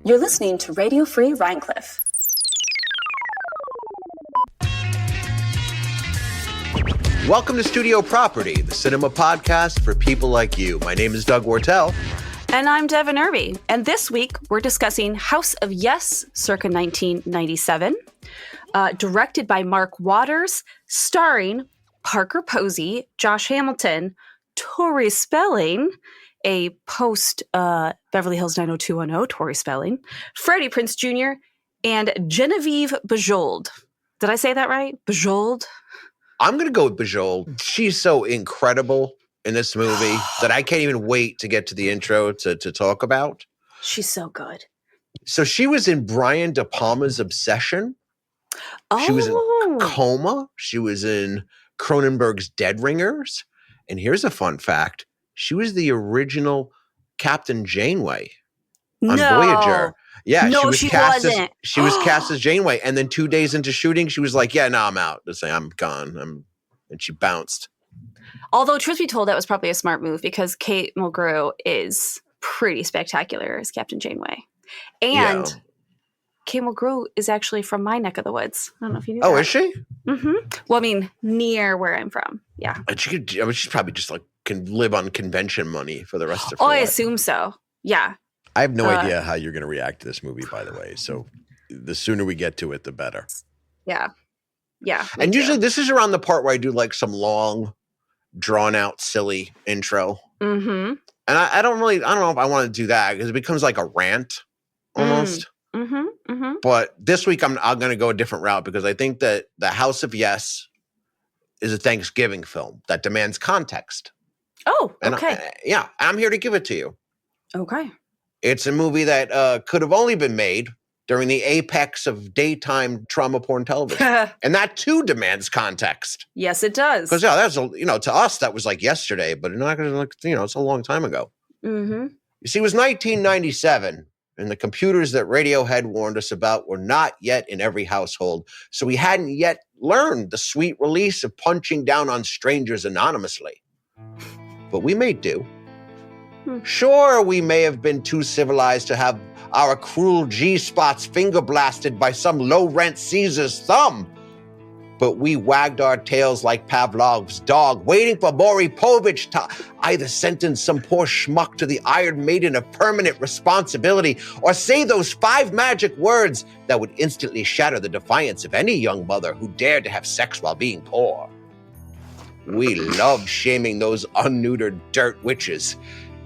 You're listening to Radio Free Rhinecliff. Welcome to Studio Property, the cinema podcast for people like you. My name is Doug Wartell. And I'm Devon Irby. And this week, we're discussing House of Yes, circa 1997, directed by Mark Waters, starring Parker Posey, Josh Hamilton, Tori Spelling, a post Beverly Hills 90210 Tori Spelling, Freddie, Prinze Jr., and Geneviève Bujold. Did I say that right? Bujold? I'm going to go with Bujold. She's so incredible in this movie that I can't even wait to get to the intro to talk about. She's so good. So she was in Brian De Palma's Obsession. She was in Coma. She was in Cronenberg's Dead Ringers. And here's a fun fact. She was the original Captain Janeway on Voyager. Yeah, no, she wasn't. She was cast as Janeway. And then 2 days into shooting, she was like, yeah, no, I'm out. Just say I'm gone. And she bounced. Although, truth be told, that was probably a smart move because Kate Mulgrew is pretty spectacular as Captain Janeway. And Kate Mulgrew is actually from my neck of the woods. I don't know if you knew that. Oh, is she? Mm-hmm. Well, I mean, near where I'm from. Yeah. And she's probably just like can live on convention money for the rest of her life. I assume so. Yeah. I have no idea how you're going to react to this movie, by the way. So the sooner we get to it, the better. Yeah. Yeah. And usually this is around the part where I do like some long, drawn out, silly intro. Mm-hmm. And I don't know if I want to do that because it becomes like a rant almost. Mm-hmm. Mm-hmm. But this week I'm going to go a different route because I think that The House of Yes is a Thanksgiving film that demands context. Oh, okay. And I'm here to give it to you. Okay. It's a movie that could have only been made during the apex of daytime trauma porn television. And that too demands context. Yes, it does. Because that's to us that was like yesterday, but not going to it's a long time ago. Mm-hmm. You see, it was 1997, and the computers that Radiohead warned us about were not yet in every household, so we hadn't yet learned the sweet release of punching down on strangers anonymously. But we made do. Sure, we may have been too civilized to have our cruel G-spots finger blasted by some low-rent Caesar's thumb. But we wagged our tails like Pavlov's dog, waiting for Maury Povich to either sentence some poor schmuck to the Iron Maiden of permanent responsibility or say those 5 magic words that would instantly shatter the defiance of any young mother who dared to have sex while being poor. We loved shaming those unneutered dirt witches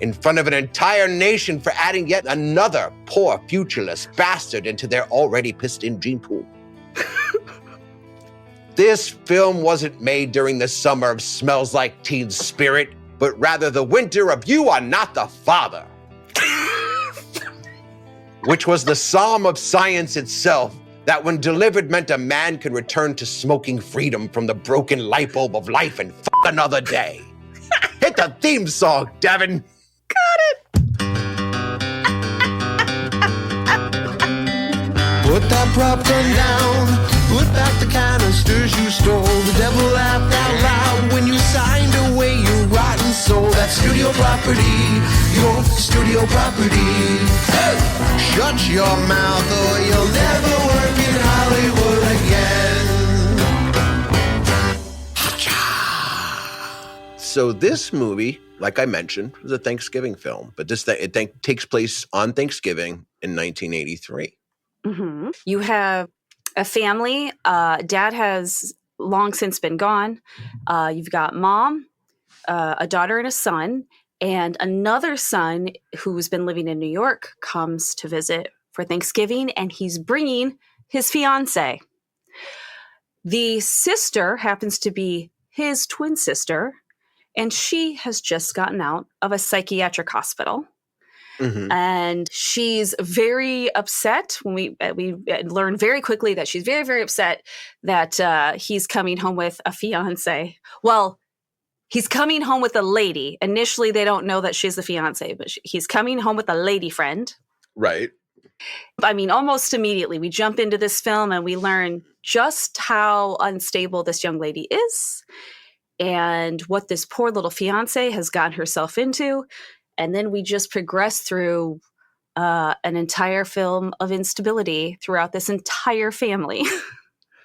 in front of an entire nation for adding yet another poor futureless bastard into their already pissed-in gene pool. This film wasn't made during the summer of Smells Like Teen Spirit, but rather the winter of You Are Not the Father, which was the psalm of science itself that when delivered meant a man could return to smoking freedom from the broken light bulb of life and fuck another day. Hit the theme song, Devin. Put that prop gun down, put back the canisters you stole. The devil laughed out loud when you signed away your rotten soul. That's studio property, your studio property. Hey! Shut your mouth or you'll never work in Hollywood again. Ha-cha! So this movie, like I mentioned, was a Thanksgiving film, but it takes place on Thanksgiving in 1983. Mm-hmm. You have a family. Dad has long since been gone. You've got mom, a daughter and a son, and another son who's been living in New York comes to visit for Thanksgiving, and he's bringing his fiance. The sister happens to be his twin sister, and she has just gotten out of a psychiatric hospital. Mm-hmm. And she's very upset when we learn very quickly that she's very, very upset that he's coming home with a fiance. Well, he's coming home with a lady. Initially, they don't know that she's the fiance, but he's coming home with a lady friend. Right. I mean, almost immediately we jump into this film and we learn just how unstable this young lady is and what this poor little fiance has gotten herself into. And then we just progress through an entire film of instability throughout this entire family.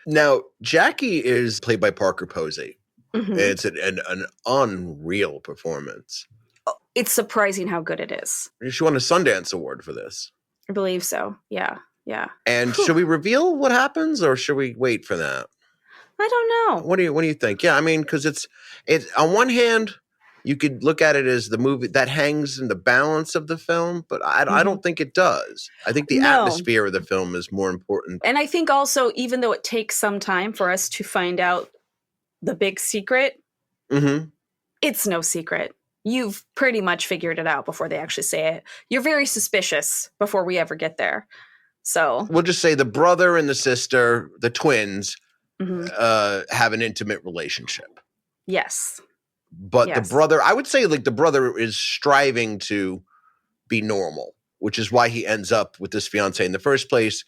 Now, Jackie is played by Parker Posey. Mhm. It's an unreal performance. It's surprising how good it is. She won a Sundance Award for this. I believe so. Yeah. And should we reveal what happens, or should we wait for that? I don't know. What do you think? Yeah, I mean, because it's on one hand, you could look at it as the movie that hangs in the balance of the film, but I don't think it does. I think the atmosphere of the film is more important. And I think also, even though it takes some time for us to find out the big secret, it's no secret. You've pretty much figured it out before they actually say it. You're very suspicious before we ever get there. So we'll just say the brother and the sister, the twins, have an intimate relationship. Yes. But the brother, I would say, like, the brother is striving to be normal, which is why he ends up with this fiance in the first place.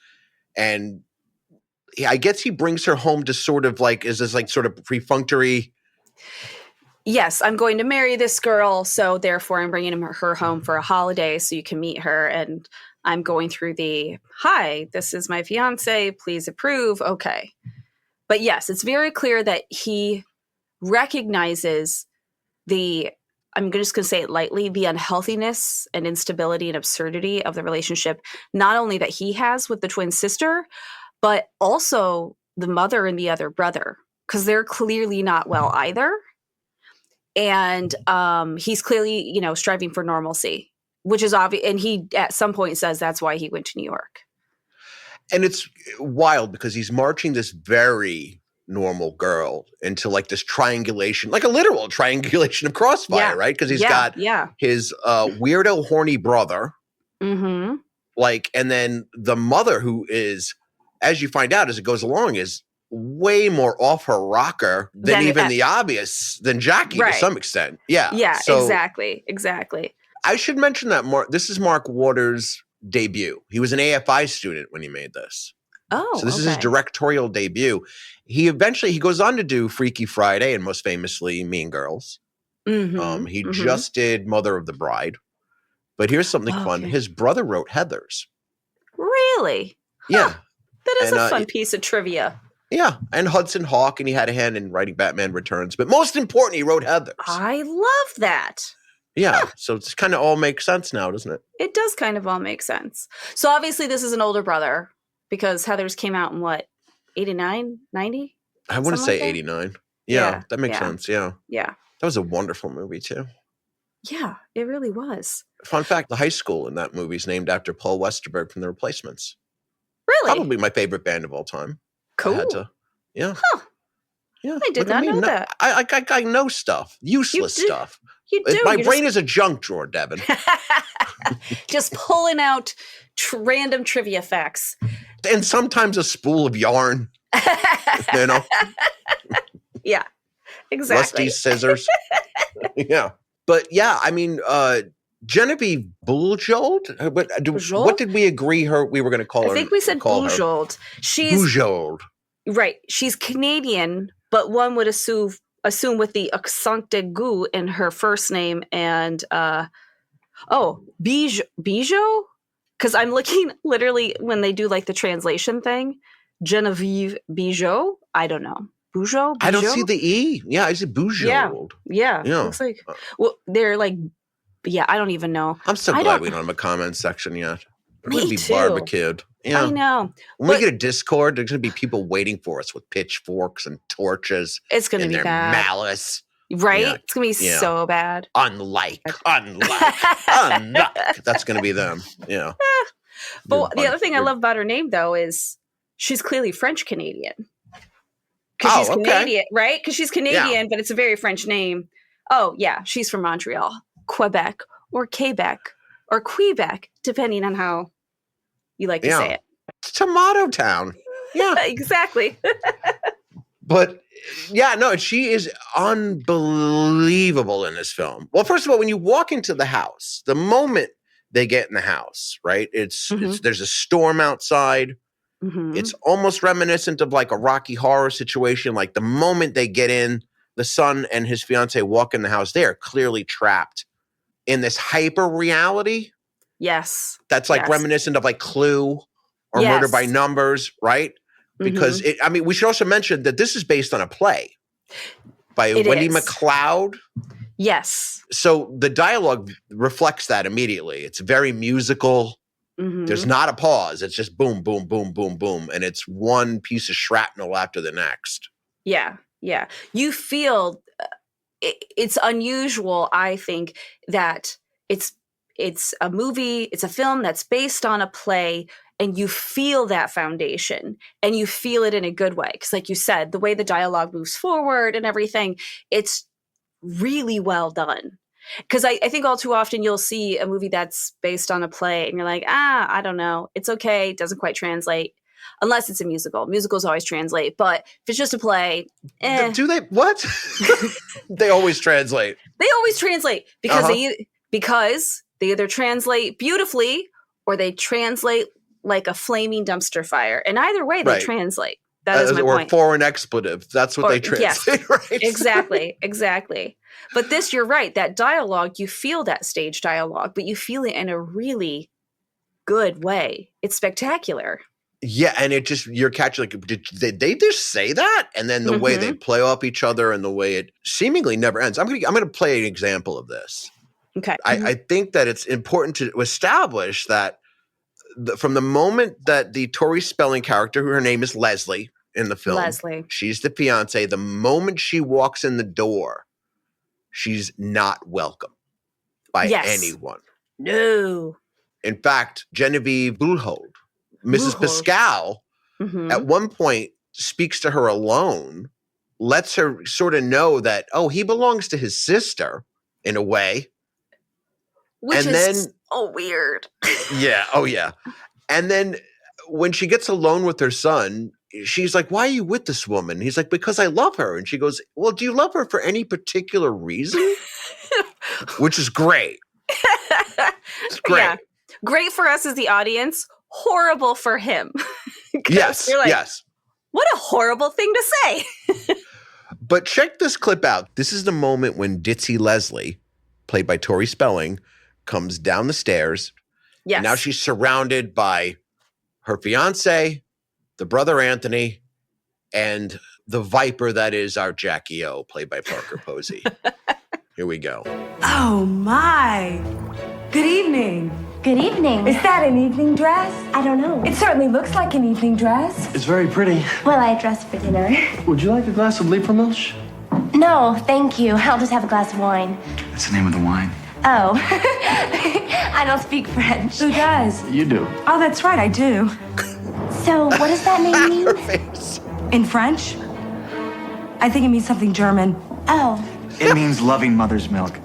And I guess he brings her home to sort of like, is this like sort of perfunctory? Yes, I'm going to marry this girl, so therefore I'm bringing her home for a holiday so you can meet her. And I'm going through hi, this is my fiance, please approve. Okay. But yes, it's very clear that he recognizes I'm just going to say it lightly, the unhealthiness and instability and absurdity of the relationship, not only that he has with the twin sister, but also the mother and the other brother, because they're clearly not well either. And he's clearly, striving for normalcy, which is obvious. And he, at some point, says that's why he went to New York. And it's wild because he's marching this very normal girl into like this triangulation, like a literal triangulation of Crossfire, right? Because he's got his weirdo, horny brother. Like, and then the mother, who is, as you find out as it goes along, is way more off her rocker than even the obvious than Jackie to some extent. Yeah. So, exactly. I should mention that this is Mark Waters' debut. He was an AFI student when he made this. Oh, so this is his directorial debut. He goes on to do Freaky Friday and most famously Mean Girls. He just did Mother of the Bride. But here's something fun. His brother wrote Heathers. Really? Yeah. That is a fun piece of trivia. Yeah. And Hudson Hawk, and he had a hand in writing Batman Returns. But most important, he wrote Heathers. I love that. Yeah. So it's kind of all makes sense now, doesn't it? It does kind of all make sense. So obviously this is an older brother because Heathers came out in what, 89, 90? I wouldn't say 89. Yeah, that makes sense. Yeah. Yeah. That was a wonderful movie too. Yeah, it really was. Fun fact, the high school in that movie is named after Paul Westerberg from The Replacements. Really? Probably my favorite band of all time. Cool. Yeah. Huh. Yeah. I did not know that. I know stuff. Useless stuff. You do. My brain is a junk drawer, Devin. Just pulling out random trivia facts. And sometimes a spool of yarn. Yeah, exactly. Rusty scissors. Yeah. But yeah, I mean, Geneviève Bujold? What did we agree we were going to call her? I think we said Bujold. She's Bujold. Right. She's Canadian, but one would assume with the accent aigu in her first name and Bujold? Because I'm looking literally when they do like the translation thing, Geneviève Bujold. I don't know. Bujold? I don't see the E. Yeah, I see Bujold. Yeah. Looks like, well, they're like, I don't even know. I'm so glad we don't have a comment section yet. We're going to be too. barbecued. Yeah. I know. When we get a Discord, there's going to be people waiting for us with pitchforks and torches. It's going to be their bad. Malice. Right? Yeah. It's going to be so bad. Unlike. That's going to be them. Yeah. But the other thing I love about her name, though, is she's clearly French-Canadian. Because she's Canadian, right? Because she's Canadian, but it's a very French name. Oh, yeah. She's from Montreal, Quebec, or Quebec, or Quebec, depending on how you like to say it. Tomato Town. Yeah. Exactly. But she is unbelievable in this film. Well, first of all, when you walk into the house, the moment they get in the house, right? It's there's a storm outside. It's almost reminiscent of like a Rocky Horror situation. Like the moment they get in, the son and his fiance walk in the house, they are clearly trapped in this hyper reality. Yes. That's like Yes. reminiscent of like Clue or Yes. Murder by Numbers, right? Because we should also mention that this is based on a play by Wendy is. MacLeod. Yes. So the dialogue reflects that immediately. It's very musical. There's not a pause. It's just boom, boom, boom, boom, boom. And it's one piece of shrapnel after the next. Yeah. Yeah. You feel it's unusual, I think, that it's a movie, it's a film that's based on a play, and you feel that foundation, and you feel it in a good way. Because like you said, the way the dialogue moves forward and everything, it's really well done. Because I think all too often you'll see a movie that's based on a play and you're like, I don't know. It's okay. It doesn't quite translate. Unless it's a musical. Musicals always translate. But if it's just a play, Do they? What? They always translate. They always translate because they either translate beautifully or they translate like a flaming dumpster fire. And either way, they translate. That is my point. Or foreign expletive. That's what they translate, yes, right? Exactly. But this, you're right. That dialogue, you feel that stage dialogue, but you feel it in a really good way. It's spectacular. Yeah, and it just, you're catching, like, did they just say that? And then the way they play off each other and the way it seemingly never ends. I'm gonna play an example of this. Okay. I think that it's important to establish that from the moment that the Tori Spelling character, who her name is Leslie in the film, she's the fiance, the moment she walks in the door, she's not welcome by anyone. No. In fact, Geneviève Bujold, Mrs. Pascal, at one point speaks to her alone, lets her sort of know that, he belongs to his sister in a way. Which is weird. Yeah. Oh, yeah. And then when she gets alone with her son, she's like, why are you with this woman? He's like, because I love her. And she goes, well, do you love her for any particular reason? Which is great. It's great. Yeah. Great for us as the audience. Horrible for him. Yes. You're like, yes. What a horrible thing to say. But check this clip out. This is the moment when Ditzy Leslie, played by Tori Spelling, comes down the stairs. Yes. Now she's surrounded by her fiance, the brother Anthony, and the viper that is our Jackie O, played by Parker Posey. Here we go. Oh, my. Good evening. Good evening. Is that an evening dress? I don't know. It certainly looks like an evening dress. It's very pretty. Well, I dressed for dinner. Would you like a glass of Liefermilch? No, thank you. I'll just have a glass of wine. That's the name of the wine. Oh. I don't speak French. Who does? You do. Oh, that's right, I do. So, what does that name mean? Her face. In French? I think it means something German. Oh. It means loving mother's milk.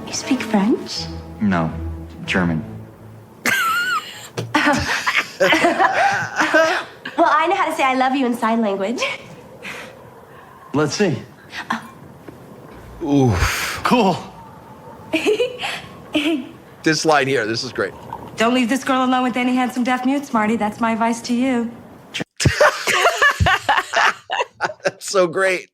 You speak French? No, German. Well, I know how to say I love you in sign language. Let's see. Oof. Cool. This line here, this is great. Don't leave this girl alone with any handsome deaf mutes, Marty. That's my advice to you. That's so great.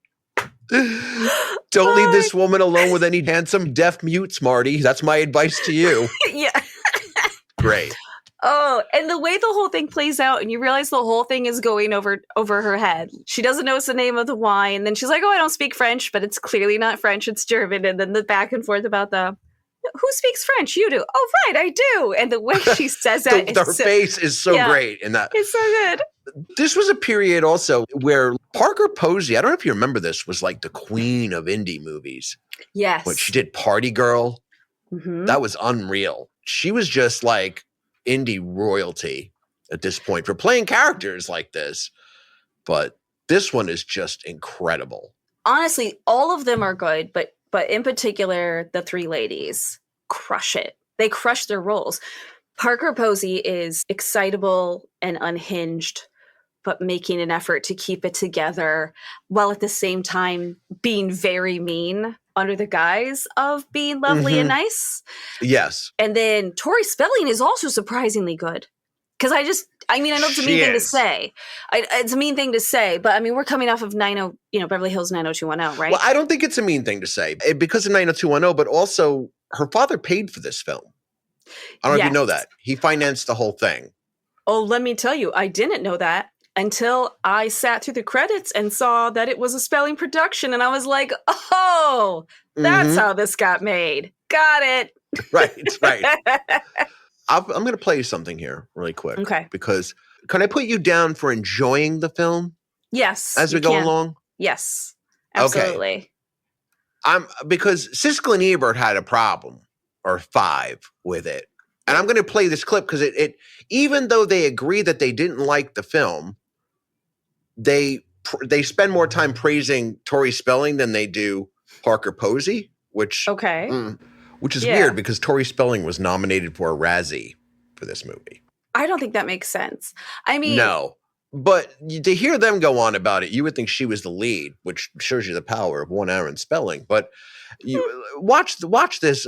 Don't leave this woman alone with any handsome deaf mutes, Marty. That's my advice to you. Yeah. Great. Oh, and the way the whole thing plays out, and you realize the whole thing is going over her head. She doesn't know it's the name of the wine, and then she's like, I don't speak French, but it's clearly not French, it's German. And then the back and forth about who speaks French? You do. Oh, right, I do. And the way she says that. Her face is so great in that. It's so good. This was a period also where Parker Posey, I don't know if you remember this, was like the queen of indie movies. Yes. When she did Party Girl, that was unreal. She was just like indie royalty at this point for playing characters like this. But this one is just incredible. Honestly, all of them are good, but in particular, the three ladies crush it. They crush their roles. Parker Posey is excitable and unhinged, but making an effort to keep it together while at the same time being very mean under the guise of being lovely and nice. Yes. And then Tori Spelling is also surprisingly good. Because I know it's a mean thing to say. It's a mean thing to say, but I mean, we're coming off of Beverly Hills 90210, right? Well, I don't think it's a mean thing to say because of 90210, but also her father paid for this film. I don't know if you know Yes. that. He financed the whole thing. Oh, let me tell you, I didn't know that until I sat through the credits and saw that it was a spelling production. And I was like, oh, that's how this got made. Got it. Right. I'm going to play you something here really quick. Okay. Because can I put you down for enjoying the film Yes. as we go along? Yes. Okay. Absolutely. Because Siskel and Ebert had a problem, or 5, with it. And I'm going to play this clip because it even though they agree that they didn't like the film, they spend more time praising Tori Spelling than they do Parker Posey, which is weird because Tori Spelling was nominated for a Razzie for this movie. I don't think that makes sense. I mean, no, but to hear them go on about it, you would think she was the lead, which shows you the power of one Aaron Spelling. But you watch this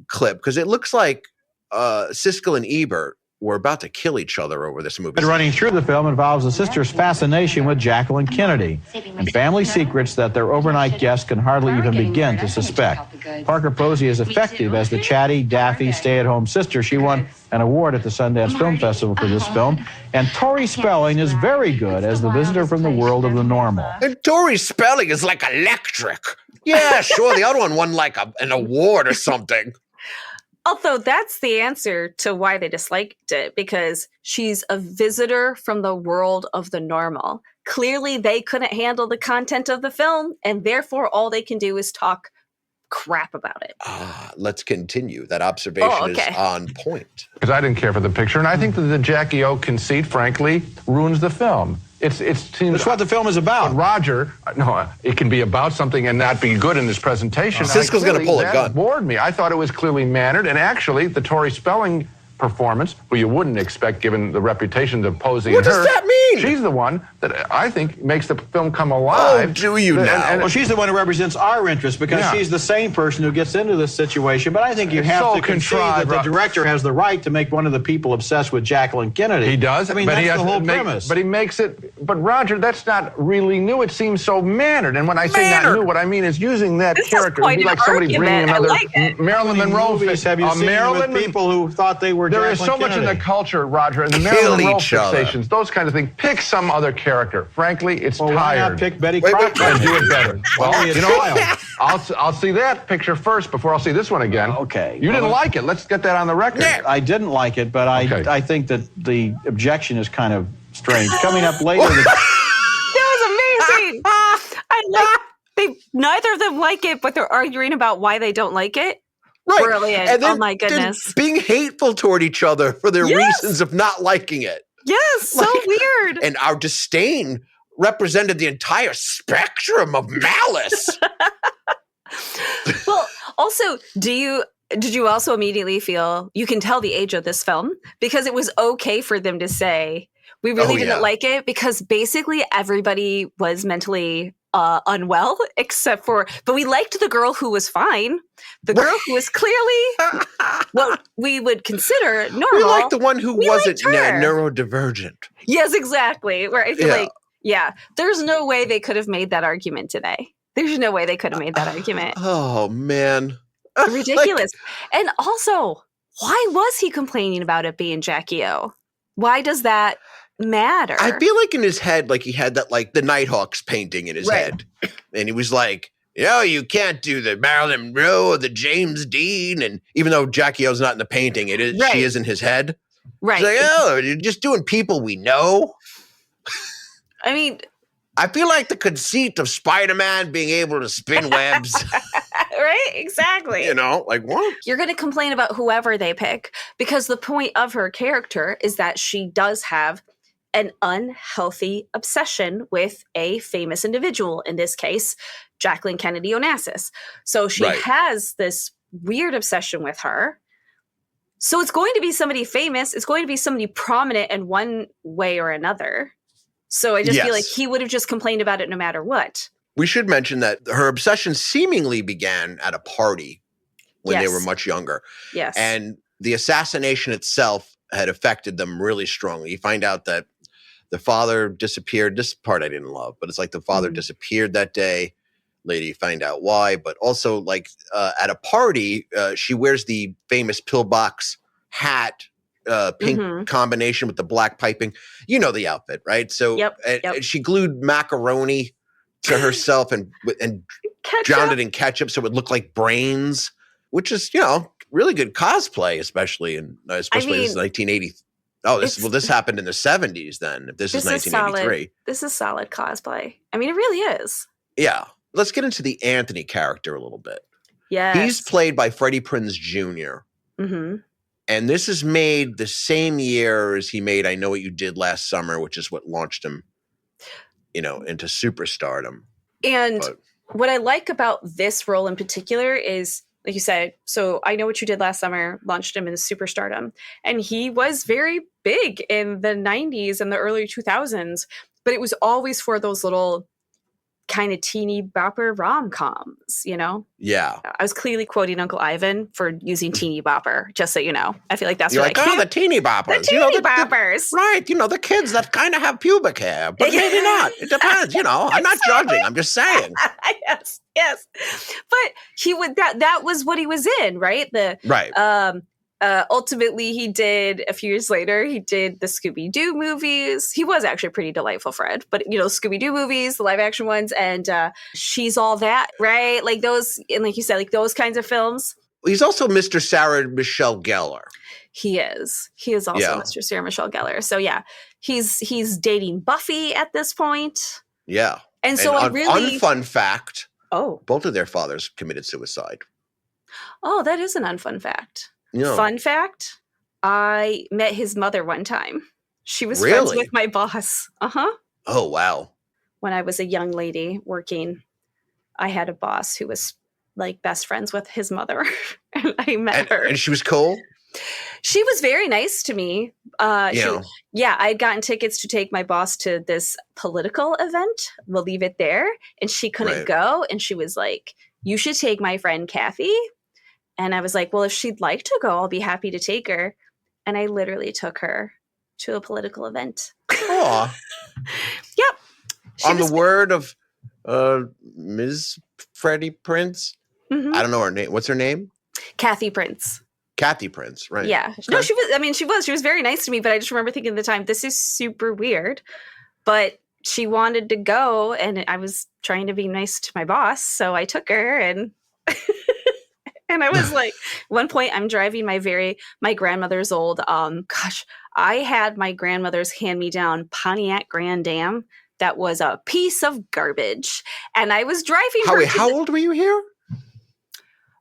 clip because it looks like Siskel and Ebert were about to kill each other over this movie. Running through the film involves the sisters' fascination with Jacqueline Kennedy and family secrets that their overnight guests can hardly even begin to suspect. Parker Posey is effective as the chatty, daffy, stay-at-home sister. She won an award at the Sundance Film Festival for this film. And Tori Spelling is very good as the visitor from the world of the normal. And Tori Spelling is like electric. Yeah, sure. The other one won like an award or something. Although that's the answer to why they disliked it, because she's a visitor from the world of the normal. Clearly, they couldn't handle the content of the film, and therefore all they can do is talk crap about it. Let's continue. That observation is on point. Because I didn't care for the picture, and I think that the Jackie O conceit, frankly, ruins the film. It's what the film is about. But Roger, no, it can be about something and not be good in this presentation. Siskel's going to pull a gun. That bored me. I thought it was clearly mannered, and actually, the Tori Spelling performance, who you wouldn't expect given the reputation of Posey and her. What does that mean? She's the one that I think makes the film come alive. Oh, do you now? Well, she's the one who represents our interest because she's the same person who gets into this situation. But I think you have to concede that the director has the right to make one of the people obsessed with Jacqueline Kennedy. He does. I mean, but that's the whole premise. But he makes it. But Roger, that's not really new. It seems so mannered. And when I say not new, what I mean is using that character to be like somebody bringing another Marilyn Monroe. Have you seen with people who thought they were There Jacqueline is so much in Kennedy? the culture, Roger, and the Marilyn Monroe fixations, those kind of things. Pick some other character. Frankly, it's tired. Why not pick Betty Crocker and do it better? Well, you know, I'll see that picture first before I'll see this one again. Okay. You didn't like it. Let's get that on the record. I didn't like it, but I think that the objection is kind of strange. Coming up later. That was amazing. I like neither of them like it, but they're arguing about why they don't like it. Right. Brilliant. And then, oh my goodness. Being hateful toward each other for their reasons of not liking it. Yes, so weird. And our disdain represented the entire spectrum of malice. Well, also, did you also immediately feel you can tell the age of this film? Because it was okay for them to say we really didn't like it because basically everybody was mentally unwell except for, but we liked the girl who was fine. The girl who was clearly what we would consider normal. We liked the one who wasn't neurodivergent. Yes, exactly. Where I feel there's no way they could have made that argument today. There's no way they could have made that argument. Oh, man. Ridiculous. And also, why was he complaining about it being Jackie O? Why does that matter? I feel like in his head, like he had that, like the Nighthawks painting in his head. And he was like, you can't do the Marilyn Monroe or the James Dean. And even though Jackie O's not in the painting, she is in his head. Right. It's like, you're just doing people we know. I mean, I feel like the conceit of Spider-Man being able to spin webs. Right? Exactly. You know, like what? You're going to complain about whoever they pick because the point of her character is that she does have an unhealthy obsession with a famous individual, in this case, Jacqueline Kennedy Onassis. So she has this weird obsession with her. So it's going to be somebody famous. It's going to be somebody prominent in one way or another. So I just feel like he would have just complained about it no matter what. We should mention that her obsession seemingly began at a party when they were much younger. Yes. And the assassination itself had affected them really strongly. You find out that the father disappeared. This part I didn't love, but it's like the father disappeared that day. Later you find out why. But also like at a party, she wears the famous pillbox hat, pink combination with the black piping. You know the outfit, right? So and she glued macaroni to herself and drowned it in ketchup so it would look like brains, which is, really good cosplay, especially this is 1980. Oh, this happened in the 70s then. If this is 1983. This is solid cosplay. I mean, it really is. Yeah. Let's get into the Anthony character a little bit. Yeah. He's played by Freddie Prinze Jr. Mm-hmm. And this is made the same year as he made I Know What You Did Last Summer, which is what launched him, into superstardom. And what I like about this role in particular is, like you said, so I Know What You Did Last Summer launched him into superstardom. And he was very big in the 90s and the early 2000s, but it was always for those little kind of teeny bopper rom-coms, Yeah. I was clearly quoting Uncle Ivan for using teeny bopper, just so you know. I feel like that's You're like, the teeny boppers. The teeny boppers. Right. The kids that kind of have pubic hair, but maybe not. It depends, I'm not judging. I'm just saying. Yes. But he would, that was what he was in, right? Right. Ultimately, he did, a few years later, he did the Scooby-Doo movies. He was actually a pretty delightful Fred, but, Scooby-Doo movies, the live action ones, and She's All That, right? Like those, and like you said, like those kinds of films. He's also Mr. Sarah Michelle Gellar. He is. He is also Mr. Sarah Michelle Gellar. So yeah, he's dating Buffy at this point. Yeah. And so unfun fact. Oh. Both of their fathers committed suicide. Oh, that is an unfun fact. Yeah. Fun fact, I met his mother one time. She was friends with my boss. Uh-huh. Oh, wow. When I was a young lady working, I had a boss who was like best friends with his mother. And I met her. And she was cool? She was very nice to me. I had gotten tickets to take my boss to this political event. We'll leave it there. And she couldn't go. And she was like, you should take my friend Kathy. And I was like, well, if she'd like to go, I'll be happy to take her. And I literally took her to a political event. Aw. Yep. On the word of Ms. Freddie Prinze? Mm-hmm. I don't know her name. What's her name? Kathy Prinze. Kathy Prinze, right. Yeah. Okay. No, she was very nice to me, but I just remember thinking at the time, this is super weird. But she wanted to go, and I was trying to be nice to my boss. So I took her, and... And I was like, one point I'm driving my grandmother's old, I had my grandmother's hand-me-down Pontiac Grand Am that was a piece of garbage. And I was driving her. How old were you here?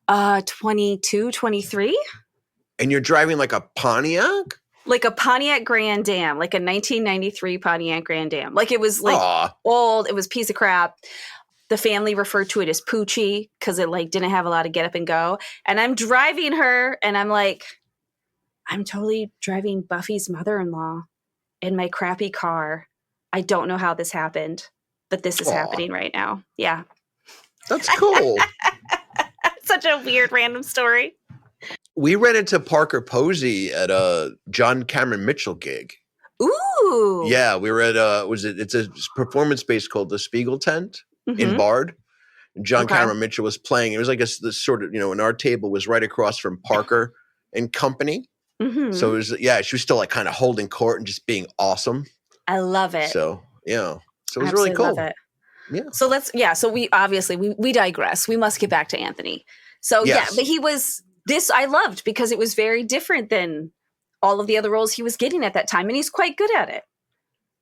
22, 23. And you're driving like a Pontiac? Like a Pontiac Grand Am, like a 1993 Pontiac Grand Am. Like it was like old, it was a piece of crap. The family referred to it as Poochie because it like didn't have a lot of get up and go. And I'm driving her and I'm like, I'm totally driving Buffy's mother-in-law in my crappy car. I don't know how this happened, but this is happening right now. Yeah. That's cool. Such a weird random story. We ran into Parker Posey at a John Cameron Mitchell gig. Ooh. Yeah, we were at it's a performance space called the Spiegel Tent. In Bard. And John Cameron Mitchell was playing. It was like this sort of, and our table was right across from Parker and Company. Mm-hmm. So it was, she was still like kind of holding court and just being awesome. I love it. So, yeah. So it was Absolutely really cool. Love it. Yeah. So we obviously, we digress. We must get back to Anthony. So but he was, I loved because it was very different than all of the other roles he was getting at that time. And he's quite good at it.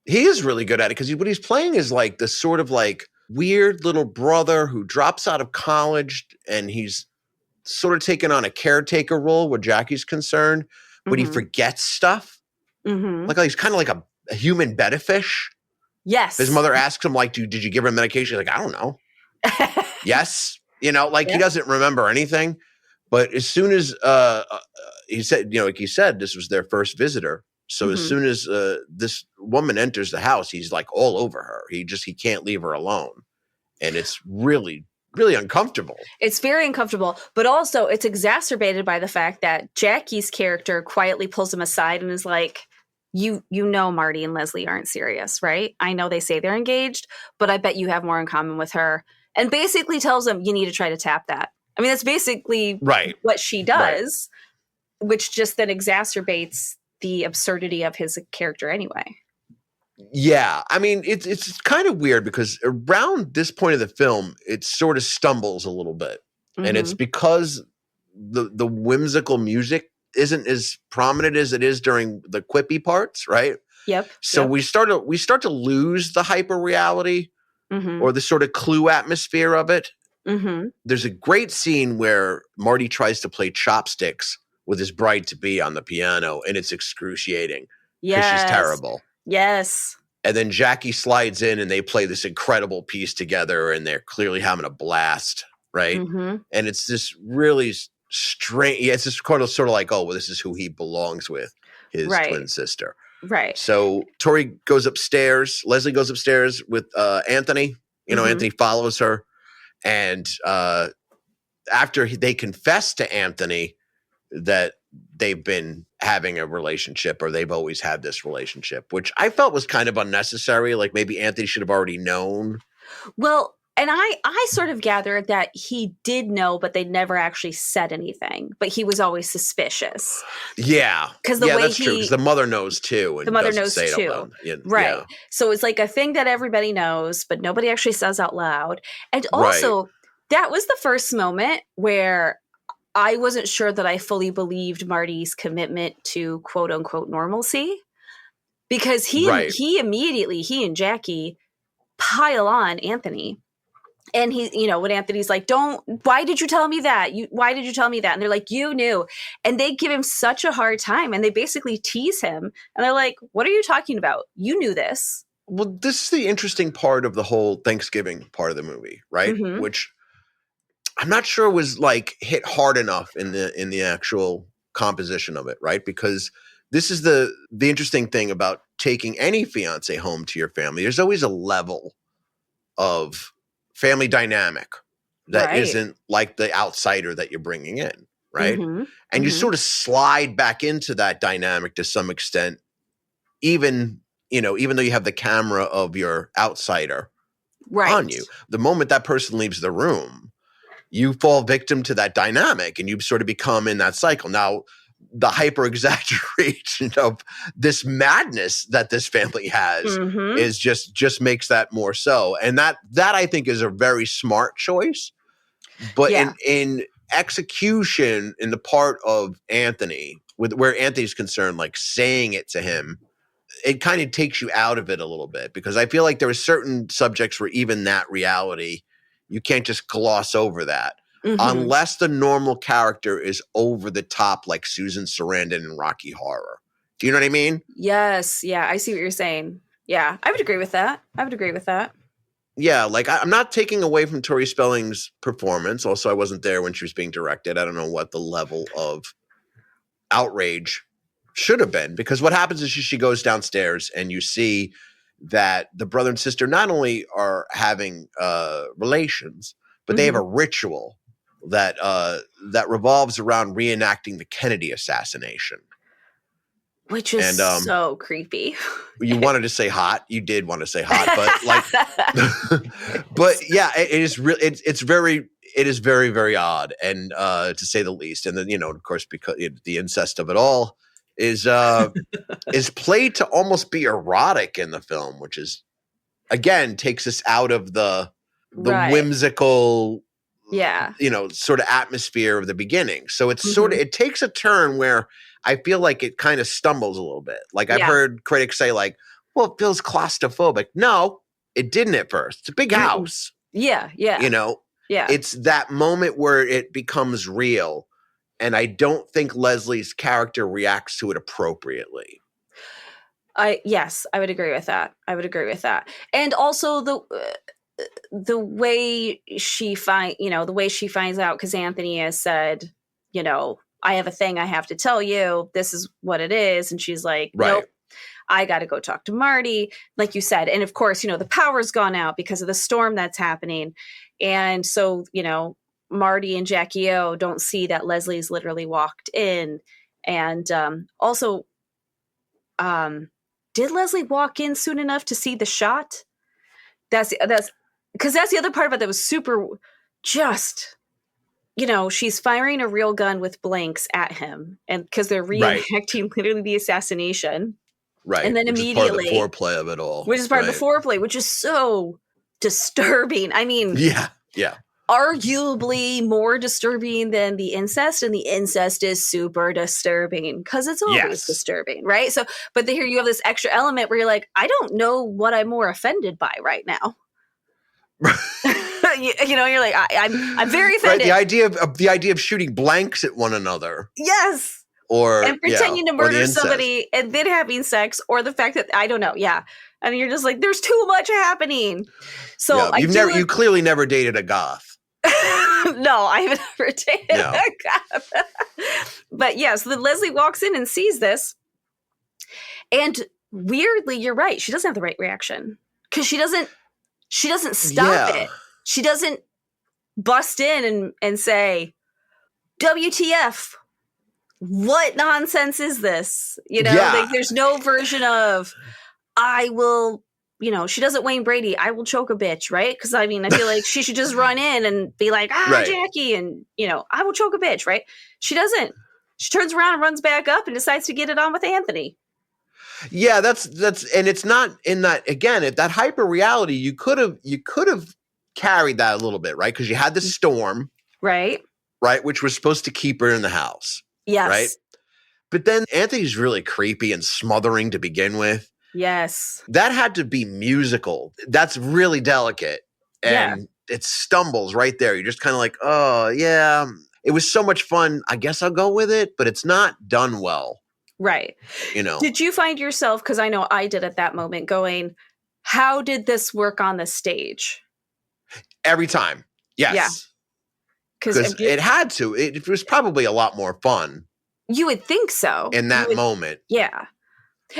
He is really good at it because what he's playing is like this sort of like weird little brother who drops out of college and he's sort of taken on a caretaker role where Jackie's concerned, but he forgets stuff. Mm-hmm. Like he's kind of like a human betta-fish. Yes. His mother asks him, like, did you give her medication? He's like, I don't know. Yes. He doesn't remember anything. But as soon as he said, like he said, this was their first visitor. So as soon as this woman enters the house, he's like all over her. He can't leave her alone. And it's really, really uncomfortable. It's very uncomfortable, but also it's exacerbated by the fact that Jackie's character quietly pulls him aside and is like, you know Marty and Leslie aren't serious, right? I know they say they're engaged, but I bet you have more in common with her. And basically tells him, you need to try to tap that. I mean, that's basically what she does. which just then exacerbates the absurdity of his character anyway. Yeah, I mean, it's kind of weird because around this point of the film, it sort of stumbles a little bit, and it's because the whimsical music isn't as prominent as it is during the quippy parts, right? Yep. So we start to lose the hyper reality or the sort of Clue atmosphere of it. There's a great scene where Marty tries to play chopsticks with his bride to be on the piano, and it's excruciating because she's terrible. Yes. And then Jackie slides in and they play this incredible piece together and they're clearly having a blast, right? And it's this really strange, it's just sort of like, oh, well, this is who he belongs with, his twin sister. Right. So Tori goes upstairs, Leslie goes upstairs with Anthony. You know, Anthony follows her. And after they confess to Anthony that they've been having a relationship or they've always had this relationship, which I felt was kind of unnecessary. Like maybe Anthony should have already known. Well, and I sort of gathered that he did know, but they never actually said anything. But he was always suspicious. Yeah. Because way that's true. Because the mother knows too. And the mother knows too. Right. Yeah. So it's like a thing that everybody knows, but nobody actually says out loud. And also, that was the first moment where I wasn't sure that I fully believed Marty's commitment to quote unquote normalcy, because he and Jackie pile on Anthony. And he, you know, when Anthony's like, why did you tell me that? Why did you tell me that? And they're like, you knew. And they give him such a hard time and they basically tease him. And they're like, what are you talking about? You knew this. Well, this is the interesting part of the whole Thanksgiving part of the movie, right? Which I'm not sure was like hit hard enough in the actual composition of it, right? Because this is the interesting thing about taking any fiance home to your family. There's always a level of family dynamic that isn't like the outsider that you're bringing in, right? And you sort of slide back into that dynamic to some extent, even though you have the camera of your outsider on you. The moment that person leaves the room, you fall victim to that dynamic and you sort of become in that cycle. Now, the hyper exaggeration of this madness that this family has is just makes that more so. And that I think is a very smart choice. But in execution, in the part of Anthony, where Anthony's concerned, like saying it to him, it kind of takes you out of it a little bit, because I feel like there are certain subjects where even that reality, you can't just gloss over that. Unless the normal character is over the top, like Susan Sarandon in Rocky Horror. Do you know what I mean? Yes. Yeah, I see what you're saying. Yeah, I would agree with that. Yeah, like I'm not taking away from Tori Spelling's performance. Also, I wasn't there when she was being directed. I don't know what the level of outrage should have been, because what happens is she goes downstairs and you see that the brother and sister not only are having relations, but they have a ritual that revolves around reenacting the Kennedy assassination, which is so creepy. You wanted to say hot, you did want to say hot, but like, but yeah, it is really it is very, very odd, and to say the least. And then of course, because the incest of it all is played to almost be erotic in the film, which is again takes us out of the whimsical. Sort of atmosphere of the beginning. So it's sort of, it takes a turn where I feel like it kind of stumbles a little bit. Like I've heard critics say like, well, it feels claustrophobic. No, it didn't at first. It's a big house. Yeah. It's that moment where it becomes real. And I don't think Leslie's character reacts to it appropriately. Yes, I would agree with that. And also the way she finds out, because Anthony has said, I have a thing I have to tell you. This is what it is. And she's like, nope, I got to go talk to Marty, like you said. And of course, the power's gone out because of the storm that's happening. And so, Marty and Jackie O don't see that Leslie's literally walked in. And also, did Leslie walk in soon enough to see the shot? That's because that's the other part about that was super just, she's firing a real gun with blanks at him, and because they're reenacting literally the assassination. Right. And then which immediately, is part of the foreplay of it all. Which is part of the foreplay, which is so disturbing. I mean, yeah. Arguably more disturbing than the incest, and the incest is super disturbing because it's always disturbing, right? So, but here you have this extra element where you're like, I don't know what I'm more offended by right now. You're like, I'm very offended. Right, the idea of shooting blanks at one another. Yes. And pretending to murder somebody and then having sex, or the fact that I don't know. Yeah. And you're just like, there's too much happening. So you clearly never dated a goth. No, I haven't ever dated a goth. But yes, then Leslie walks in and sees this. And weirdly, you're right. She doesn't have the right reaction because she doesn't stop it. She doesn't bust in and say, WTF. What nonsense is this? Like there's no version of I will, she doesn't Wayne Brady, I will choke a bitch, right? Because I feel like she should just run in and be like, Jackie, and I will choke a bitch, right? She doesn't. She turns around and runs back up and decides to get it on with Anthony. Yeah, that's and it's not in that, again, at that hyper reality, you could have carried that a little bit, right? Because you had the storm. Right, which was supposed to keep her in the house. Yes. Right? But then Anthony's really creepy and smothering to begin with. Yes. That had to be musical. That's really delicate. And it stumbles right there. You're just kind of like, oh, yeah. It was so much fun. I guess I'll go with it, but it's not done well. Right. Did you find yourself, because I know I did at that moment, going, how did this work on the stage? Every time. Yes. Yeah. Because it had to. It was probably a lot more fun. You would think so. In that moment. Yeah.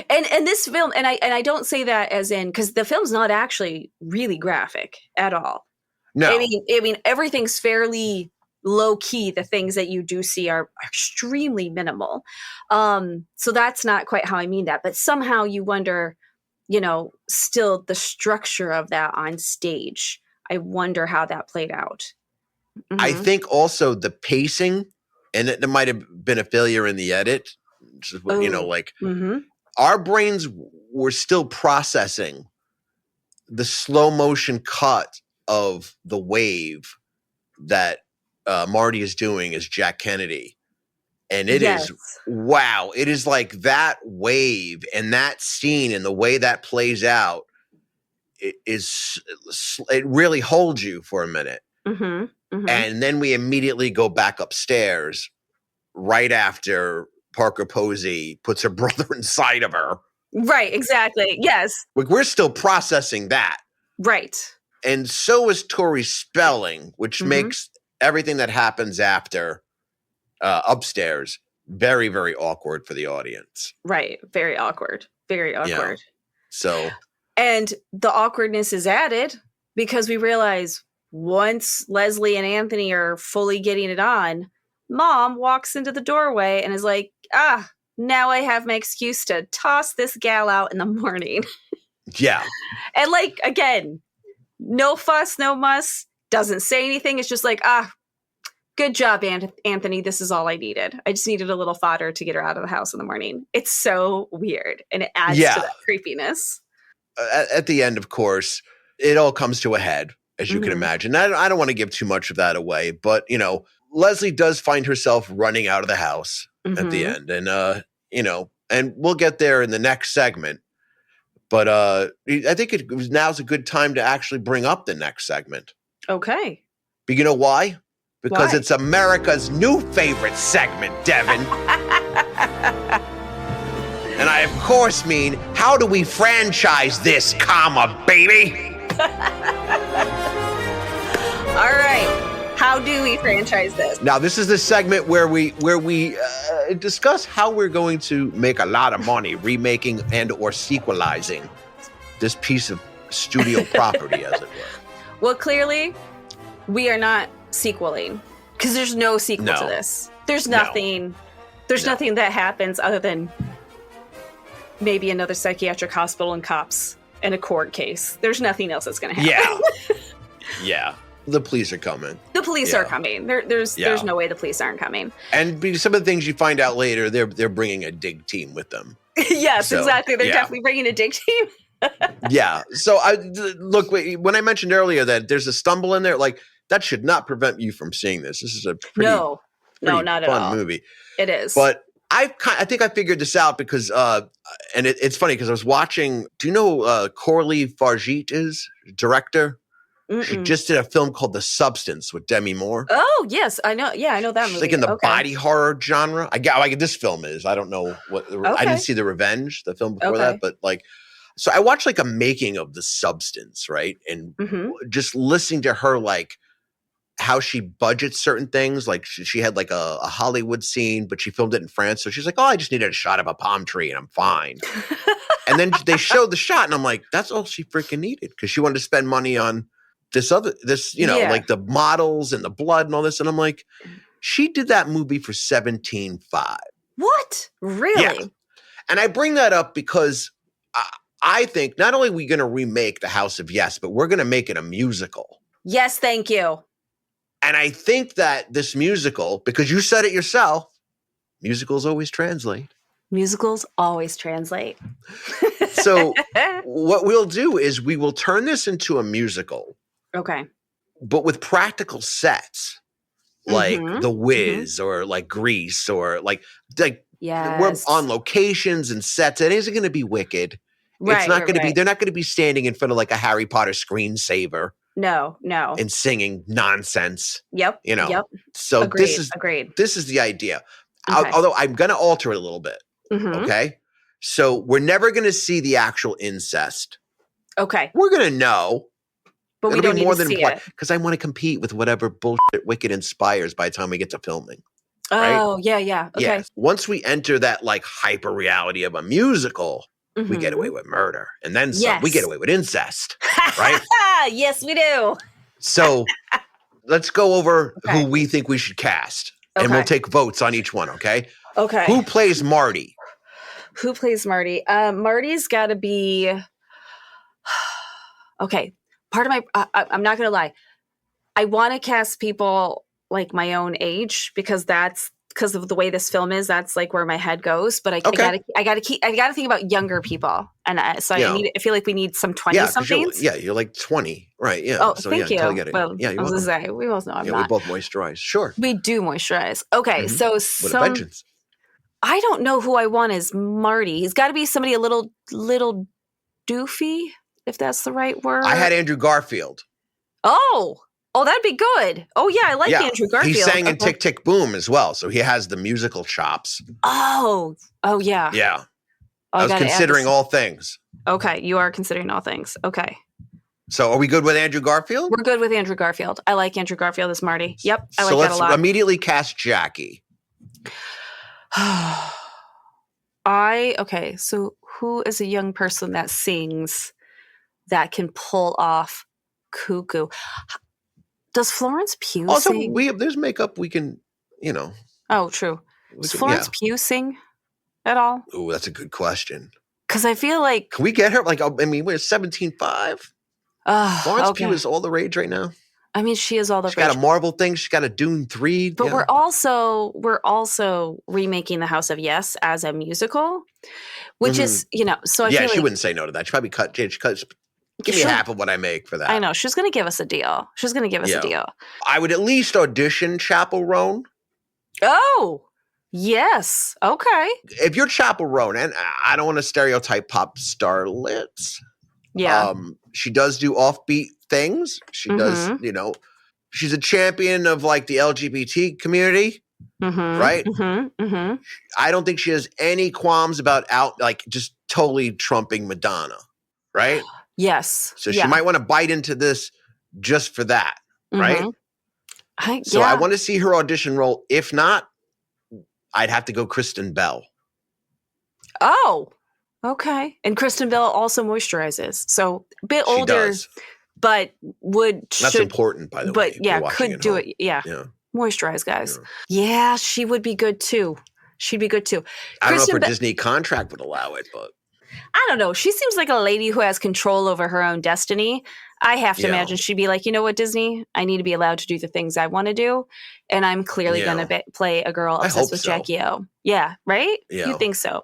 And this film, and I don't say that as in, because the film's not actually really graphic at all. No. I mean, everything's fairly low key. The things that you do see are extremely minimal. So that's not quite how I mean that. But somehow you wonder, still the structure of that on stage. I wonder how that played out. Mm-hmm. I think also the pacing, and it might have been a failure in the edit. Our brains were still processing the slow motion cut of the wave that Marty is doing as Jack Kennedy. And it is, wow. It is like that wave and that scene and the way that plays out, it really holds you for a minute. Mm-hmm. Mm-hmm. And then we immediately go back upstairs right after Parker Posey puts her brother inside of her. Right, exactly. Yes. We're still processing that. Right. And so is Tori's spelling, which makes everything that happens after upstairs very, very awkward for the audience. Right. Very awkward. Very awkward. Yeah. So. And the awkwardness is added because we realize once Leslie and Anthony are fully getting it on, Mom walks into the doorway and is like, now I have my excuse to toss this gal out in the morning. Yeah. And again, no fuss, no muss, doesn't say anything. It's just like, good job, Anthony. This is all I needed. I just needed a little fodder to get her out of the house in the morning. It's so weird. And it adds to that creepiness. At the end, of course, it all comes to a head, as you can imagine. I don't want to give too much of that away, but, Leslie does find herself running out of the house at the end. And, and we'll get there in the next segment. But I think now's a good time to actually bring up the next segment. Okay. But you know why? Because it's America's new favorite segment, Devon. And I, of course, mean, how do we franchise this, baby? All right. How do we franchise this? Now, this is the segment where we discuss how we're going to make a lot of money remaking and or sequelizing this piece of studio property, as it were. Well, clearly, we are not sequeling because there's no sequel to this. There's nothing. There's nothing that happens other than maybe another psychiatric hospital and cops and a court case. There's nothing else that's going to happen. Yeah. The police are coming. The police Yeah. are coming. There's no way the police aren't coming. And some of the things you find out later, they're bringing a dig team with them. Yes, So, exactly. They're yeah. definitely bringing a dig team. Yeah. So look, when I mentioned earlier that there's a stumble in there, like that should not prevent you from seeing this. This is a pretty No, not at fun all. movie. It is. But I think I figured this out because, and it's funny because I was watching. Do you know who Coralie Fargit is director? Mm-mm. She just did a film called The Substance with Demi Moore. Oh yes, I know. Yeah, I know that She's movie. like in the Okay. body horror genre. I get like this film is. I don't know what. I Okay. didn't see The Revenge, the film before Okay. that, but like, so I watched like a making of The Substance, right, and Mhm. just listening to her like how she budgets certain things. Like she had like a Hollywood scene, but she filmed it in France, so she's like, "Oh, I just needed a shot of a palm tree, and I'm fine." And then they showed the shot, and I'm like, "That's all she freaking needed," because she wanted to spend money on this, Yeah. like the models and the blood and all this. And I'm like, she did that movie for $17.5. What? Really? Yeah. And I bring that up because I think not only are we going to remake The House of Yes, but we're going to make it a musical. Yes, thank you. And I think that this musical, because you said it yourself, musicals always translate. Musicals always translate. So what we'll do is we will turn this into a musical, Okay. but with practical sets. Like Mhm. The Wiz or like Grease or like Yes. we're on locations and sets. It isn't going to be wicked. Right, It's not going to be. right. They're not going to be standing in front of like a Harry Potter screensaver No. and singing nonsense. Yep. You know. Yep. So Agreed. this is the idea. Okay. Although I'm going to alter it a little bit. Mhm. Okay. So we're never going to see the actual incest. Okay. We're going to know. But we It'll don't be need more to than see it. because I want to compete with whatever bullshit Wicked inspires by the time we get to filming. right? Oh, yeah. Okay. Yeah. Once we enter that like hyper reality of a musical, we get Mhm. away with murder. And then some. We get Yes. away with incest. Right? Yes, we do. So let's go over Okay. who we think we should cast. And we'll Okay. take votes on each one, okay? Okay. Who plays Marty? Who plays Marty? Marty's got to be. Okay. Part of my. I'm not gonna lie. I want to cast people like my own age because of the way this film is. That's like where my head goes. But I gotta think about younger people, and I feel like we need some 20 somethings. You're like 20, right? Yeah. Oh, so, thank yeah, you. totally get it. Well, Yeah, I you're was welcome. gonna say we both know I'm Yeah, not. we both moisturize. Sure. We do moisturize. Okay, Mhm. so With a vengeance. I don't know who I want as Marty. He's got to be somebody a little doofy, if that's the right word. I had Andrew Garfield. Oh, that'd be good. Oh yeah, I like Andrew Garfield. He sang in Okay. Tick Tick Boom as well, so he has the musical chops. Oh yeah. Yeah. Oh, I was gotta add considering this. all things. Okay, you are considering all things. Okay, So are we good with Andrew Garfield? we're good with Andrew Garfield. I like Andrew Garfield as Marty. Yep, I So like that a let's lot. immediately cast Jackie. Okay, so who is a young person that sings that can pull off cuckoo? Does Florence Pugh Also, sing? there's makeup we can, Oh, true. we Does can- Florence Pugh sing at all? Ooh, that's a good question. Because I feel like Can we get her? Like, I mean, we're 17.5. Florence okay. Pugh is all the rage right now. I mean, she is all the She's got rage. a Marvel thing. She's got a Dune 3. But yeah. we're also remaking The House of Yes as a musical, which is, so I yeah, feel she like wouldn't say no to that. She probably give me She'll- half of what I make for that. I know she's going to give us a deal. She's going to give us Yeah. a deal. I would at least audition Chapel Roan. Oh, yes. Okay. If you're Chapel Roan, and I don't want to stereotype pop starlets. Yeah. She does do offbeat things. She does, she's a champion of like the LGBT community, right? I don't think she has any qualms about just totally trumping Madonna, right? Yes. So she might want to bite into this just for that, right? So I want to see her audition role. If not, I'd have to go Kristen Bell. Oh, okay. And Kristen Bell also moisturizes, so a bit She older, does. but That's important, by the way. But if you're yeah, watching could at do home. it. Yeah. Yeah. Moisturize, guys. Yeah, she would be good too. She'd be good too. I don't know if her Kristen Be- Disney contract would allow it, but I don't know. She seems like a lady who has control over her own destiny. I have to imagine she'd be like, you know what, Disney? I need to be allowed to do the things I want to do. And I'm clearly going to play a girl obsessed with Jackie O. Yeah, right? Yeah. You think so?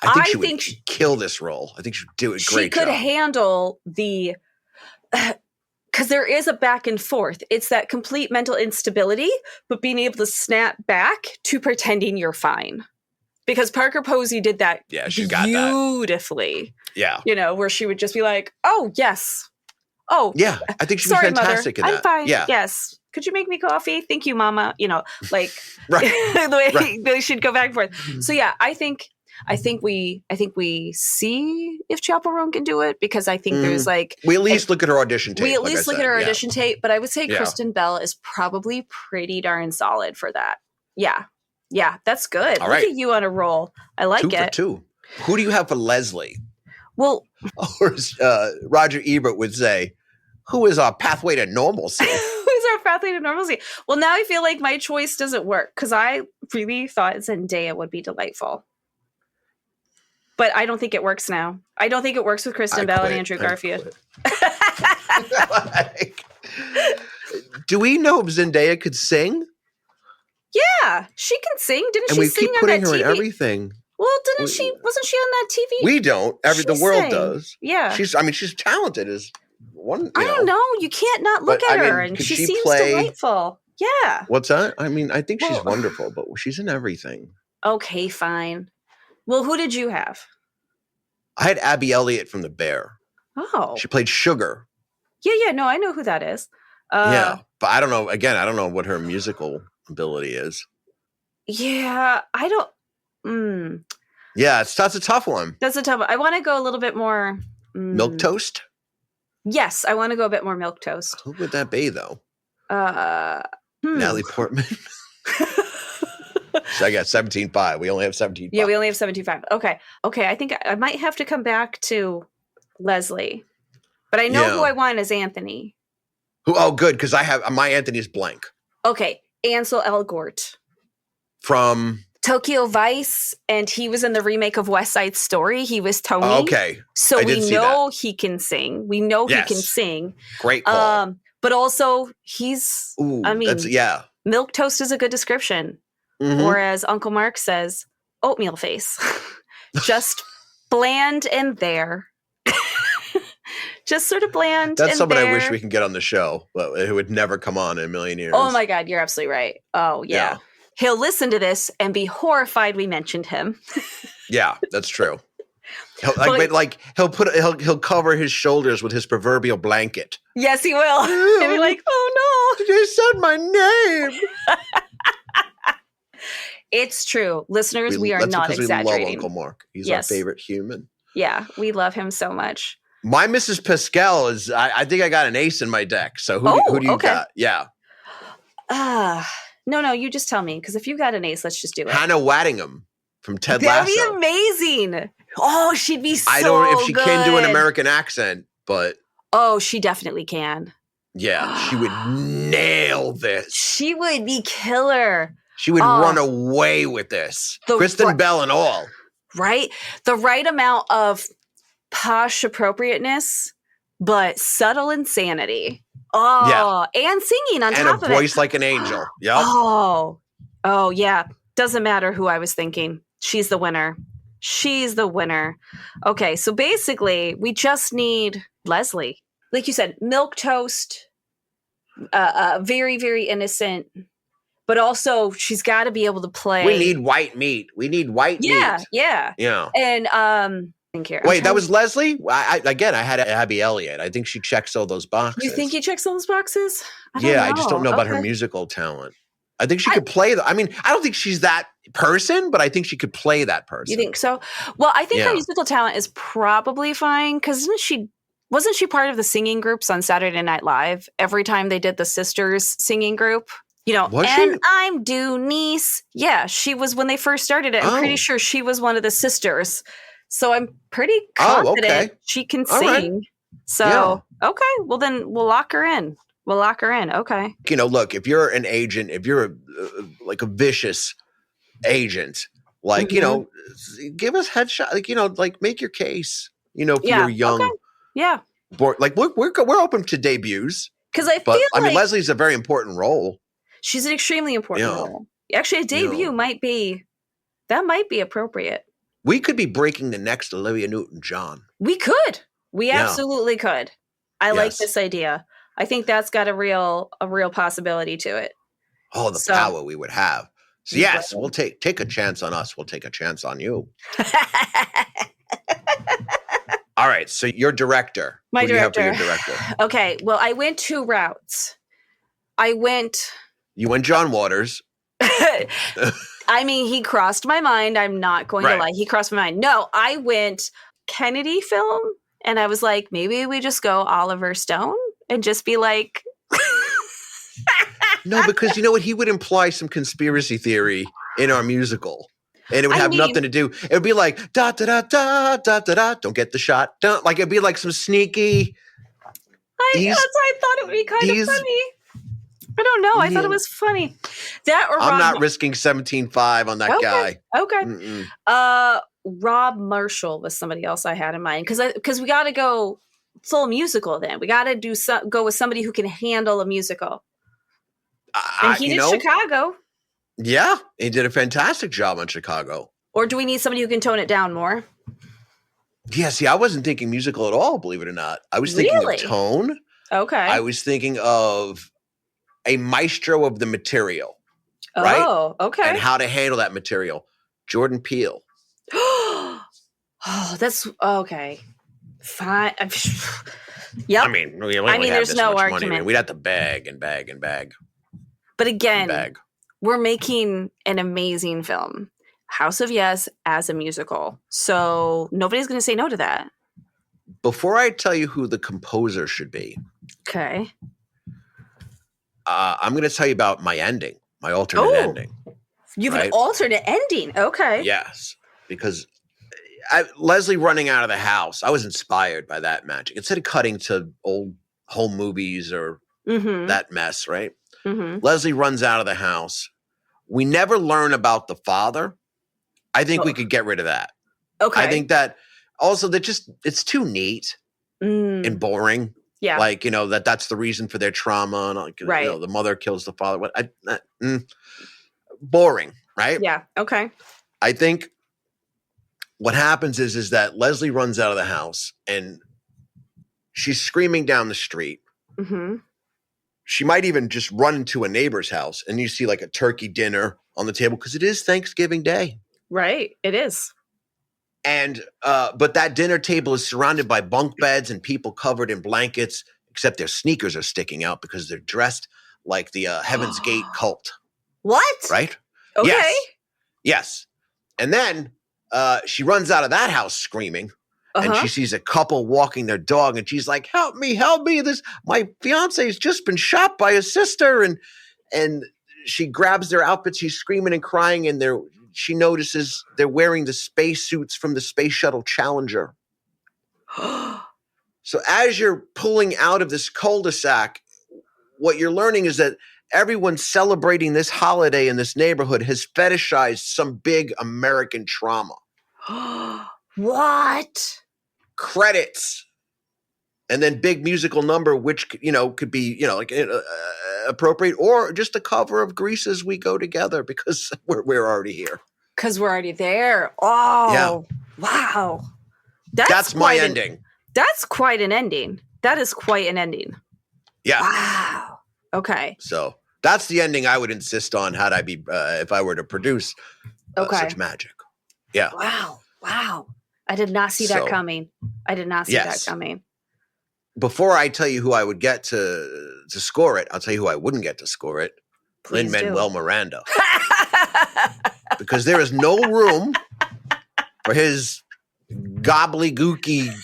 I think she would kill this role. I think she would do a great job. She could handle the... Because there is a back and forth. It's that complete mental instability, but being able to snap back to pretending you're fine. Because Parker Posey did that beautifully. Yeah. You know, where she would just be like, oh, yes. Oh. Yeah, I think she'd be fantastic Mother. in that. I'm fine. Yeah. Yes. Could you make me coffee? Thank you, Mama. You know, like right. the way they should go back and forth. So yeah, I think we see if Chappell Roan can do it, because I think there's like we at least look at her audition tape. We at least look at her audition tape, but I would say Kristen Bell is probably pretty darn solid for that. Yeah. Yeah, that's good. All look right. at you on a roll. I like 2 for it. 2. Who do you have for Leslie? Well, or as Roger Ebert would say, who is our pathway to normalcy? Who's our pathway to normalcy? Well, now I feel like my choice doesn't work, because I really thought Zendaya would be delightful. But I don't think it works now. I don't think it works with Kristen Bell and Andrew Garfield. Do we know if Zendaya could sing? Yeah, she can sing. Didn't and she we sing keep on that putting her TV? in everything. Well, wasn't she on that TV? We don't. The world does. Yeah. She's talented as one. I don't know. You can't not look at her, and she seems delightful. Yeah. What's that? I mean, I think she's wonderful, but she's in everything. Okay, fine. Well, who did you have? I had Abby Elliott from The Bear. Oh. She played Sugar. Yeah. No, I know who that is. Yeah, but I don't know. Again, I don't know what her musical ability is. Yeah, I don't. Yeah, that's a tough one. That's a tough one. I want to go a little bit more. Milk toast? Yes, I want to go a bit more milk toast. Who would that be, though? Natalie Portman. So I got 17.5. We only have 17.5. Yeah, we only have 17.5. Okay. I think I might have to come back to Leslie, but I know who I want as Anthony. Oh, good, because I have my Anthony's blank. Okay, Ansel Elgort from Tokyo Vice, and he was in the remake of West Side Story. He was Tony. Okay, so we know he can sing. We know he can sing. Great call. But also he's. I mean, milk toast is a good description. Mm-hmm. Or as Uncle Mark says, oatmeal face. Just bland and there. Just sort of bland. That's and somebody there. I wish we could get on the show, but who would never come on in a million years. Oh my God, you're absolutely right. Oh yeah. He'll listen to this and be horrified we mentioned him. Yeah, that's true. He'll cover his shoulders with his proverbial blanket. Yes, he will. He'll be like, oh no, you said my name. It's true. Listeners, we are not exaggerating. We love Uncle Mark. He's our favorite human. Yeah, we love him so much. My Mrs. Pascal is, I think I got an ace in my deck. So who do you got? Yeah. No, you just tell me. Because if you got an ace, let's just do it. Hannah Waddingham from Ted Lasso. That'd be amazing. Oh, she'd be so good. I don't know if she can do an American accent, but. Oh, she definitely can. Yeah, she would nail this. She would be killer. She would run away with this. Kristen Bell and all. Right? The right amount of posh appropriateness, but subtle insanity. Oh, and singing on top of it. And a voice like an angel. Yep. Oh, yeah. Doesn't matter who I was thinking. She's the winner. Okay, so basically, we just need Leslie. Like you said, milquetoast, very, very innocent. But also, she's got to be able to play. We need white meat. Yeah. Yeah. And here. Wait, that was Leslie? I had Abby Elliott. I think she checks all those boxes. You think he checks all those boxes? I just don't know about her musical talent. I think she could play I don't think she's that person, but I think she could play that person. You think so? Well, I think her musical talent is probably fine, because wasn't she part of the singing groups on Saturday Night Live every time they did the sisters singing group? You know, I'm Dunice. Yeah, she was when they first started it. I'm pretty sure she was one of the sisters. So I'm pretty confident she can sing. Right. So, okay, well then we'll lock her in. Okay. You know, look, if you're an agent, if you're a vicious agent, Like, give us headshot. Like, like make your case. If you're young. Okay. Yeah. Like we're open to debuts. Because I mean, Leslie's a very important role. She's an extremely important role. Actually, a debut might be appropriate. We could be breaking the next Olivia Newton-John. We could. We absolutely could. I like this idea. I think that's got a real possibility to it. Oh, the power we would have. So yes, we'll take a chance on us. We'll take a chance on you. All right. So your director. My Who director. Do you have for your director? Okay. Well, I went 2 routes. You went John Waters. I mean, he crossed my mind. I'm not going to lie. He crossed my mind. No, I went Kennedy film. And I was like, maybe we just go Oliver Stone and just be like. No, because you know what? He would imply some conspiracy theory in our musical. And it would have nothing to do. It would be like, da, da, da, da, da, da, da. Don't get the shot. Don't. Like, it'd be like some sneaky. That's why I thought it would be kind of funny. I don't know. I thought it was funny. That or I'm not risking 17.5 on that guy. Okay. Rob Marshall was somebody else I had in mind because we got to go full musical. Then we got to go with somebody who can handle a musical. And he did Chicago. Yeah, he did a fantastic job on Chicago. Or do we need somebody who can tone it down more? Yeah, see, I wasn't thinking musical at all, believe it or not. I was thinking of tone. Okay. I was thinking of a maestro of the material. Right? Oh, okay. And how to handle that material. Jordan Peele. Oh, that's okay. Fine. Yep. I mean, there's no argument. Money. We'd have to bag and bag and bag. But again, we're making an amazing film. House of Yes as a musical. So nobody's going to say no to that. Before I tell you who the composer should be. Okay. I'm going to tell you about my ending, my alternate ending. You have an alternate ending. Okay. Yes. Because Leslie running out of the house, I was inspired by that magic. Instead of cutting to old home movies or that mess, right? Mm-hmm. Leslie runs out of the house. We never learn about the father. I think we could get rid of that. Okay. I think that also it's too neat and boring. Yeah. Like, that's the reason for their trauma. And the mother kills the father. Boring, right? Yeah. Okay. I think what happens is that Leslie runs out of the house and she's screaming down the street. Mm-hmm. She might even just run into a neighbor's house and you see like a turkey dinner on the table because it is Thanksgiving Day. Right. It is. And but that dinner table is surrounded by bunk beds and people covered in blankets, except their sneakers are sticking out because they're dressed like the Heaven's Gate cult. What? Right? Okay. Yes. And then she runs out of that house screaming. And she sees a couple walking their dog, and she's like, help me. My fiance has just been shot by his sister. And she grabs their outfits. She's screaming and crying, and she notices they're wearing the spacesuits from the Space Shuttle Challenger. So as you're pulling out of this cul-de-sac, what you're learning is that everyone celebrating this holiday in this neighborhood has fetishized some big American trauma. What? Credits. And then big musical number, which, could be, appropriate, or just a cover of Grease's We Go Together because we're already here. Because we're already there. Oh, yeah. Wow. That's my ending. That's quite an ending. That is quite an ending. Yeah. Wow. Okay. So that's the ending I would insist on had I be, if I were to produce such magic. Yeah. Wow. I did not see that coming. That coming. Before I tell you who I would get to score it, I'll tell you who I wouldn't get to score it. Lin-Manuel Miranda. Because there is no room for his gobbledygooky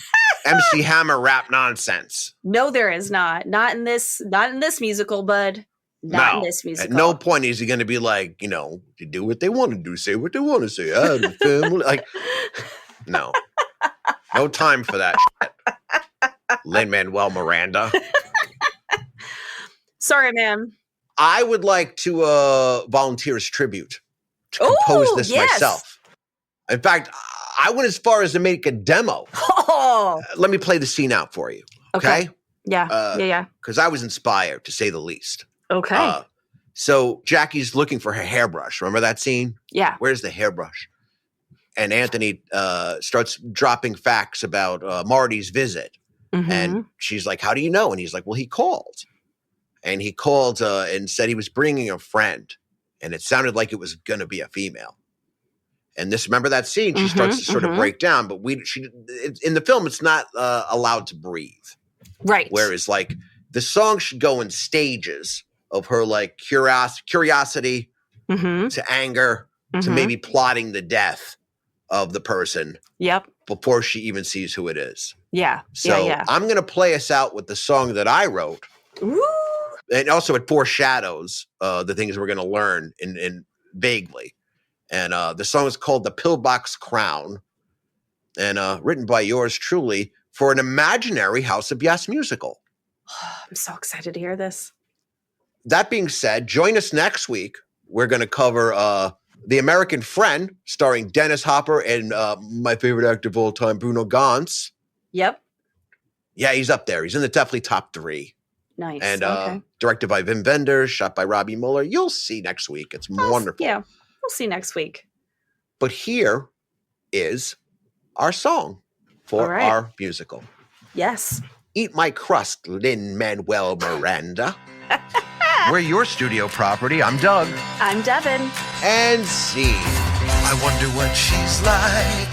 MC Hammer rap nonsense. No, there is not. Not in this musical, bud. Not in this musical. At no point is he going to be like, they do what they want to do, say what they want to say. The family. Like, no. No time for that shit. Lin-Manuel Miranda. Sorry, man. I would like to volunteer as tribute to compose this myself. In fact, I went as far as to make a demo. Oh. Let me play the scene out for you. Okay? Yeah. Yeah. Because I was inspired, to say the least. Okay. So Jackie's looking for her hairbrush. Remember that scene? Yeah. Where's the hairbrush? And Anthony starts dropping facts about Marty's visit. Mm-hmm. And she's like, how do you know? And he's like, well, he called. And he called and said he was bringing a friend. And it sounded like it was going to be a female. And remember that scene? She starts to sort of break down. But in the film, it's not allowed to breathe. Right. Whereas, like, the song should go in stages of her, like, curiosity to anger to maybe plotting the death of the person. Yep. Before she even sees who it is. Yeah. So I'm going to play us out with the song that I wrote. Ooh. And also it foreshadows the things we're going to learn in vaguely. And the song is called The Pillbox Crown. And written by yours truly for an imaginary House of Yes musical. I'm so excited to hear this. That being said, join us next week. We're going to cover The American Friend, starring Dennis Hopper and my favorite actor of all time, Bruno Ganz. Yep. Yeah, he's up there. He's in the definitely top 3. Nice. And directed by Wim Wenders, shot by Robbie Mueller. You'll see next week. It's wonderful. Yeah, we'll see next week. But here is our song for our musical. Yes. Eat My Crust, Lin-Manuel Miranda. We're your studio property. I'm Doug. I'm Devin. And scene. I wonder what she's like.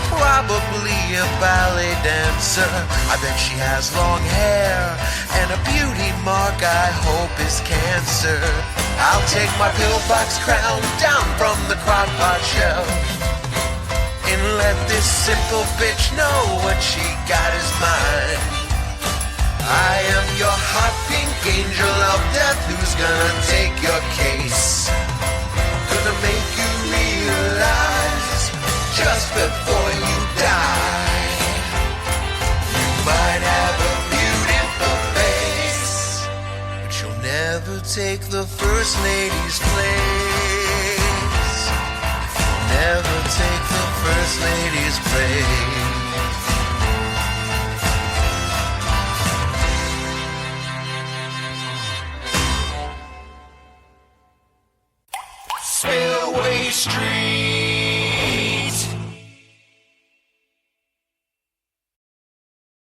Probably a ballet dancer. I bet she has long hair and a beauty mark I hope is cancer. I'll take my pillbox crown down from the crock-pot shelf and let this simple bitch know what she got is mine. I am your hot pink angel of death who's gonna take your case. Gonna make you realize just before you die, you might have a beautiful face, but you'll never take the first lady's place. You'll never take the first lady's place. Spillway Street.